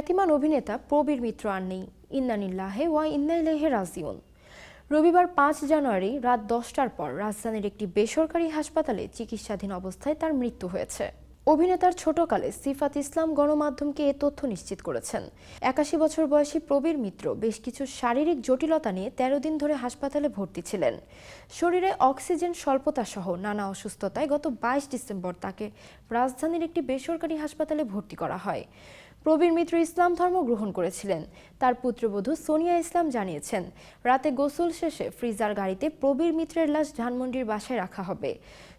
খ্যাতিমান অভিনেতা প্রবীর মিত্র আর নেই। ইন্না লিল্লাহি ওয়া ইন্না ইলাইহি রাজিউন। রবিবার ৫ জানুয়ারি রাত ১০টার পর রাজধানীর একটি বেসরকারি হাসপাতালে চিকিৎসাধীন অবস্থায় তার মৃত্যু হয়েছে। অভিনেতার ছোটকালে সিফাত ইসলাম গণমাধ্যমকে এ তথ্য নিশ্চিত করেছেন। ৮১ বছর বয়সী প্রবীর মিত্র বেশ কিছু শারীরিক জটিলতা নিয়ে ১৩ দিন ধরে হাসপাতালে ভর্তি ছিলেন। শরীরে অক্সিজেন স্বল্পতা সহ নানা অসুস্থতায় গত ২২ ডিসেম্বর তাকে রাজধানীর একটি বেসরকারি হাসপাতালে ভর্তি করা হয়। প্রবীর মিত্র ইসলাম ধর্ম গ্রহণ করেছিলেন। তার পুত্রবধূ সোনিয়া ইসলাম জানিয়েছেন, রাতে গোসল শেষে ফ্রিজার গাড়িতে প্রবীর মিত্রের লাশ ধানমন্ডির বাসায় রাখা হবে।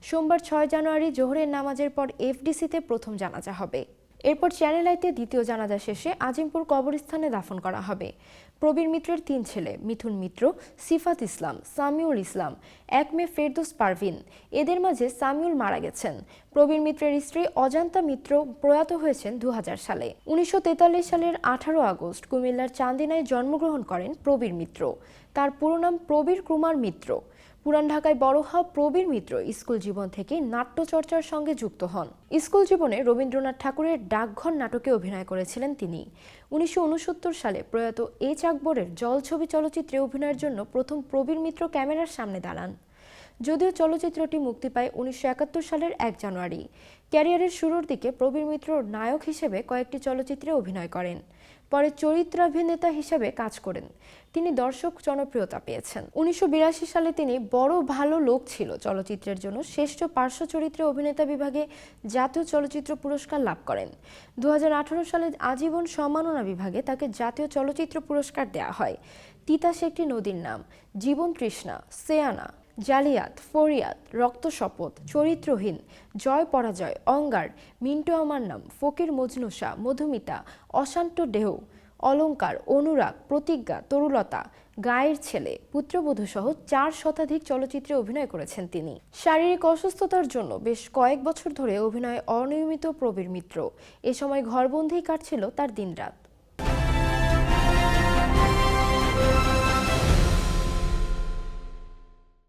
সোমবার ৬ জানুয়ারি জোহরের নামাজের পর এফডিসিতে প্রথম জানাজা হবে। এরপর চ্যানেল আইতে দ্বিতীয় জানাজা শেষে আজিমপুর কবরস্থানে দাফন করা হবে। প্রবীর মিত্রের ৩ ছেলে মিথুন মিত্র, সিফাত ইসলাম, সামিউল ইসলাম, ১ মেয়ে ফেরদৌস পারভিন। এদের মাঝে সামিউল মারা গেছেন। প্রবীর মিত্রের স্ত্রী অজান্তা মিত্র প্রয়াত হয়েছেন ২০০০ সালে। ১৯৪৩ সালের ১৮ আগস্ট কুমিল্লার চান্দিনায় জন্মগ্রহণ করেন প্রবীর মিত্র। তার পুরো নাম প্রবীর কুমার মিত্র। পুরান ঢাকায় বড় হওয়া প্রবীর মিত্র স্কুল জীবন থেকে নাট্যচর্চার সঙ্গে যুক্ত হন। স্কুল জীবনে রবীন্দ্রনাথ ঠাকুরের ডাকঘর নাটকে অভিনয় করেছিলেন তিনি। ১৯৬৯ সালে প্রয়াত এইচ আকবরের জলছবি চলচ্চিত্রে অভিনয়ের জন্য প্রথম প্রবীর মিত্র ক্যামেরার সামনে দাঁড়ান। যদিও চলচ্চিত্রটি মুক্তি পায় ১৯৭১ সালের ১ জানুয়ারি। ক্যারিয়ারের শুরুর দিকে প্রবীর মিত্র নায়ক হিসেবে কয়েকটি চলচ্চিত্রে অভিনয় করেন। পরে চরিত্রাভিনেতা হিসেবে কাজ করেন। তিনি দর্শক জনপ্রিয়তা পেয়েছেন। ১৯৮২ সালে তিনি বড় ভালো লোক ছিল চলচ্চিত্রের জন্য শ্রেষ্ঠ পার্শ্ব চরিত্রে অভিনেতা বিভাগে জাতীয় চলচ্চিত্র পুরস্কার লাভ করেন। ২০১৮ সালে আজীবন সম্মাননা বিভাগে তাকে জাতীয় চলচ্চিত্র পুরস্কার দেয়া হয়। তিতাস একটি নদীর নাম, জীবন তৃষ্ণা, সেয়ানা, জালিয়াত, ফরিয়াদ, রক্ত শপথ, চরিত্রহীন, জয় পরাজয়, অঙ্গার, মিন্টু আমার নাম, ফকির মজনুষা, মধুমিতা, অশান্ত ঢেউ, অলঙ্কার, অনুরাগ, প্রতিজ্ঞা, তরুলতা, গায়ের ছেলে, পুত্রবধূ সহ ৪ শতাধিক চলচ্চিত্রে অভিনয় করেছেন তিনি। শারীরিক অসুস্থতার জন্য বেশ কয়েক বছর ধরে অভিনয়ে অনিয়মিত প্রবীর মিত্র। এ সময় ঘরবন্দি কাটছিল তার দিনরাত।